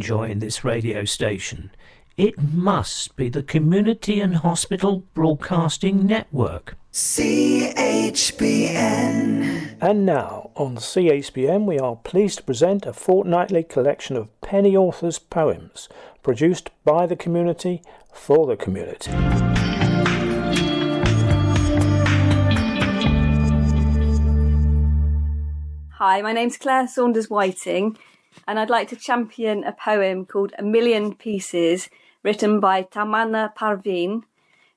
enjoying this radio station. It must be the Community and Hospital Broadcasting Network. CHBN. And now, on CHBN, we are pleased to present a fortnightly collection of penny authors' poems, produced by the community, for the community. Hi, my name's Claire Saunders-Whiting, and I'd like to champion a poem called A Million Pieces, written by Tamanna Parveen,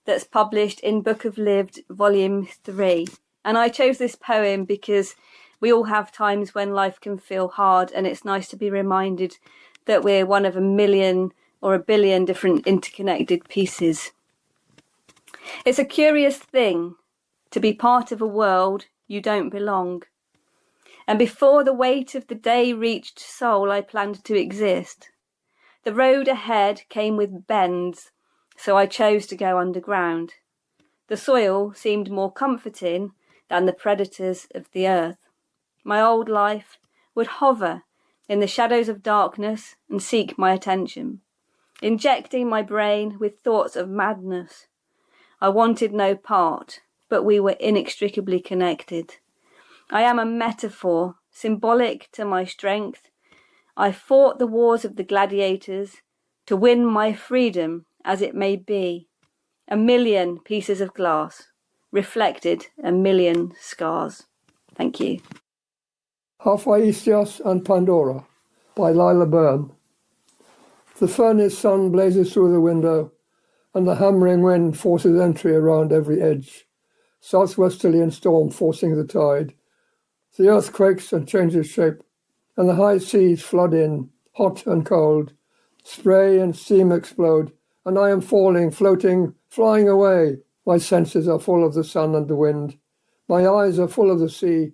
that's published in Book of Lived, Volume 3. And I chose this poem because we all have times when life can feel hard, and it's nice to be reminded that we're one of a million or a billion different interconnected pieces. It's a curious thing to be part of a world you don't belong. And before the weight of the day reached soul I planned to exist, the road ahead came with bends, so I chose to go underground. The soil seemed more comforting than the predators of the earth. My old life would hover in the shadows of darkness and seek my attention, injecting my brain with thoughts of madness. I wanted no part, but we were inextricably connected. I am a metaphor, symbolic to my strength. I fought the wars of the gladiators to win my freedom, as it may be. A million pieces of glass reflected a million scars. Thank you. Hephaestus and Pandora by Lila Byrne. The furnace sun blazes through the window, and the hammering wind forces entry around every edge, southwesterly and storm forcing the tide. The earth quakes and changes shape, and the high seas flood in, hot and cold. Spray and steam explode, and I am falling, floating, flying away. My senses are full of the sun and the wind. My eyes are full of the sea,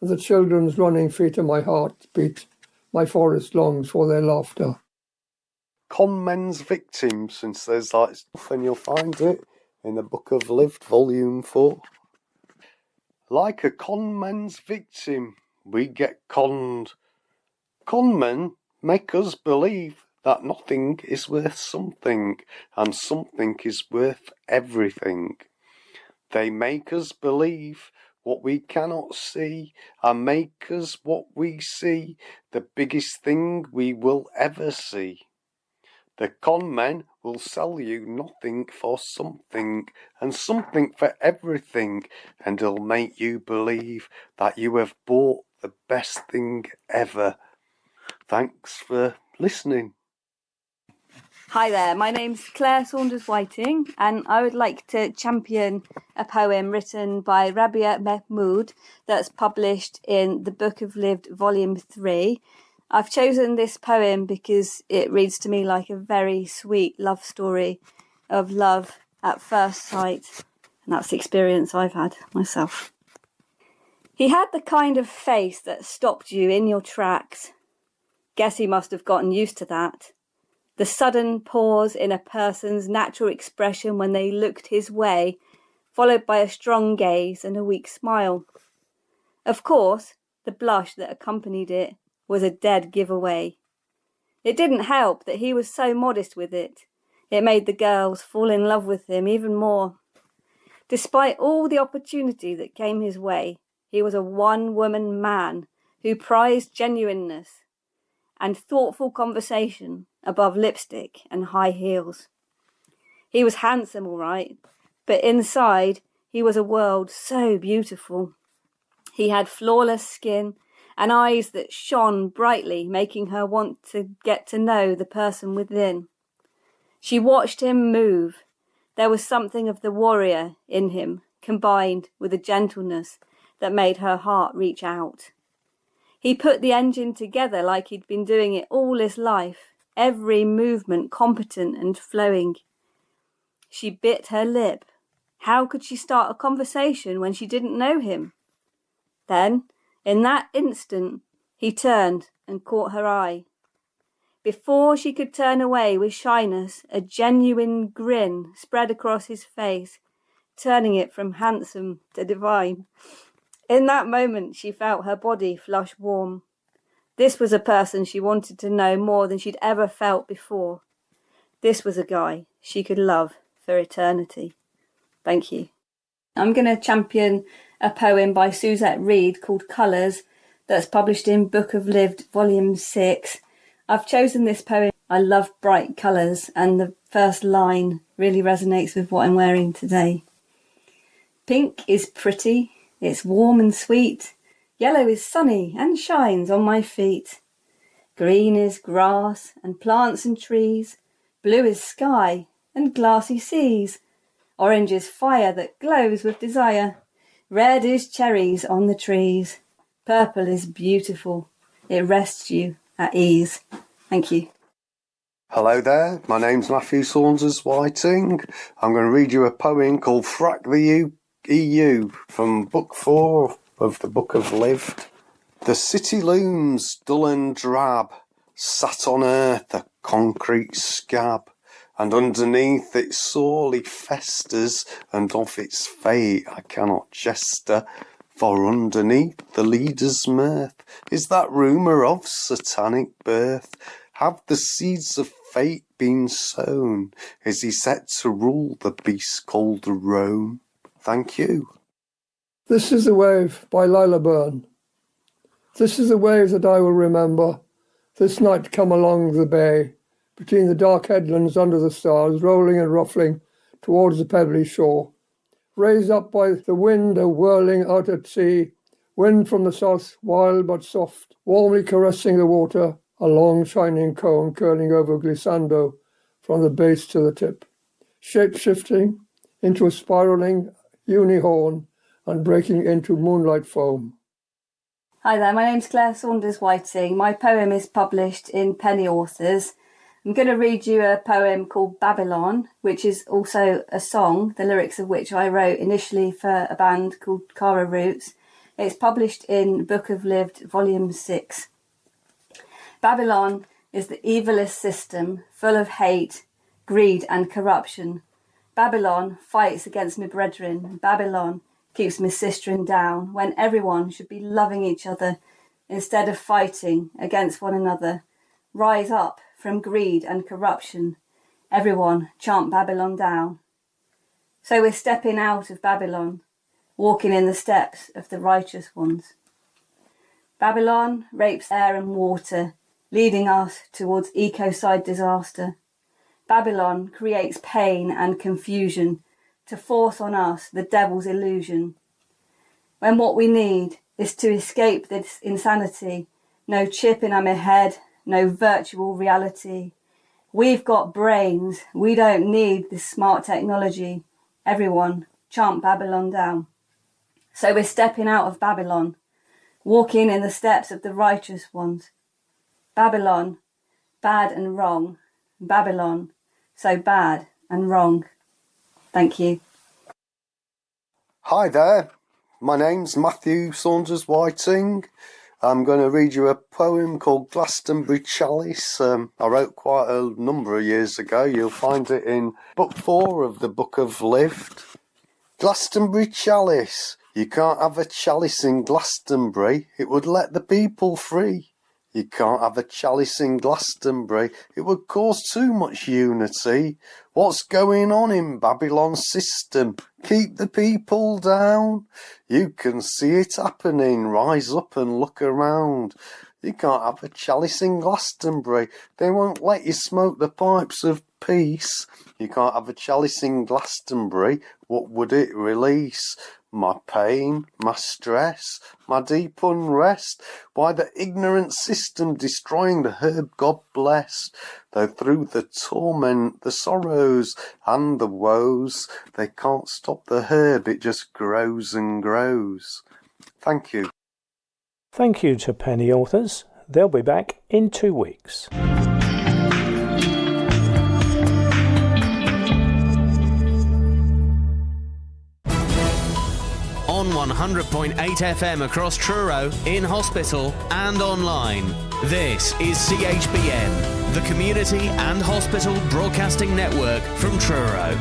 and the children's running feet of my heart beat. My forest longs for their laughter. Con men's victims, since there's like stuff and you'll find it in the Book of Lived, Volume 4. Like a con man's victim, we get conned. Con men make us believe that nothing is worth something, and something is worth everything. They make us believe what we cannot see, and make us what we see the biggest thing we will ever see. The con men will sell you nothing for something, and something for everything, and it'll make you believe that you have bought the best thing ever. Thanks for listening. Hi there, my name's Claire Saunders-Whiting, and I would like to champion a poem written by Rabia Mahmood that's published in the Book of Lived, Volume 3. I've chosen this poem because it reads to me like a very sweet love story of love at first sight, and that's the experience I've had myself. He had the kind of face that stopped you in your tracks. Guess he must have gotten used to that. The sudden pause in a person's natural expression when they looked his way, followed by a strong gaze and a weak smile. Of course, the blush that accompanied it was a dead giveaway. It didn't help that he was so modest with it. It made the girls fall in love with him even more. Despite all the opportunity that came his way, he was a one-woman man who prized genuineness and thoughtful conversation above lipstick and high heels. He was handsome, all right, but inside he was a world so beautiful. He had flawless skin and eyes that shone brightly, making her want to get to know the person within. She watched him move. There was something of the warrior in him, combined with a gentleness that made her heart reach out. He put the engine together like he'd been doing it all his life, every movement competent and flowing. She bit her lip. How could she start a conversation when she didn't know him? Then, in that instant, he turned and caught her eye. Before she could turn away with shyness, a genuine grin spread across his face, turning it from handsome to divine. In that moment, she felt her body flush warm. This was a person she wanted to know more than she'd ever felt before. This was a guy she could love for eternity. Thank you. I'm going to champion a poem by Suzette Reid called Colours that's published in Book of Lived, Volume 6. I've chosen this poem. I love bright colours, and the first line really resonates with what I'm wearing today. Pink is pretty, it's warm and sweet. Yellow is sunny and shines on my feet. Green is grass and plants and trees. Blue is sky and glassy seas. Orange is fire that glows with desire. Red is cherries on the trees. Purple is beautiful. It rests you at ease. Thank you. Hello there, my name's Matthew Saunders Whiting. I'm going to read you a poem called Frack the EU from Book 4 of the Book of Lived. The city looms dull and drab, sat on earth a concrete scab, and underneath it sorely festers, and of its fate I cannot jester, for underneath the leader's mirth is that rumour of satanic birth. Have the seeds of fate been sown? Is he set to rule the beast called Rome? Thank you. This is the Wave by Lila Byrne. This is the wave that I will remember, this night come along the bay, between the dark headlands under the stars, rolling and ruffling towards the pebbly shore. Raised up by the wind, a whirling out at sea, wind from the south, wild but soft, warmly caressing the water, a long shining cone curling over glissando from the base to the tip, shape-shifting into a spiralling unihorn and breaking into moonlight foam. Hi there, my name's Claire Saunders Whiting. My poem is published in Penny Authors. I'm going to read you a poem called Babylon, which is also a song, the lyrics of which I wrote initially for a band called Cara Roots. It's published in Book of Lived, Volume 6. Babylon is the evilest system, full of hate, greed and corruption. Babylon fights against my brethren. Babylon keeps my sisterin down, when everyone should be loving each other instead of fighting against one another. Rise up from greed and corruption. Everyone chant Babylon down. So we're stepping out of Babylon, walking in the steps of the righteous ones. Babylon rapes air and water, leading us towards ecocide disaster. Babylon creates pain and confusion to force on us the devil's illusion. When what we need is to escape this insanity, no chip in our head, no virtual reality. We've got brains, we don't need this smart technology. Everyone chant Babylon down. So we're stepping out of Babylon, walking in the steps of the righteous ones. Babylon, bad and wrong. Babylon, so bad and wrong. Thank you. Hi there, my name's Matthew Saunders Whiting. I'm going to read you a poem called Glastonbury Chalice. I wrote quite a number of years ago. You'll find it in Book 4 of the Book of Lived. Glastonbury Chalice. You can't have a chalice in Glastonbury. It would let the people free. You can't have a chalice in Glastonbury. It would cause too much unity. What's going on in Babylon's system? Keep the people down. You can see it happening. Rise up and look around. You can't have a chalice in Glastonbury. They won't let you smoke the pipes of peace. You can't have a chalice in Glastonbury. What would it release? My pain, my stress, my deep unrest. Why the ignorant system destroying the herb God bless. Though through the torment, the sorrows and the woes, they can't stop the herb, it just grows and grows. Thank you. Thank you to Penny Authors. They'll be back in 2 weeks. On 100.8 FM across Truro, in hospital and online. This is CHBN, the Community and Hospital Broadcasting Network from Truro.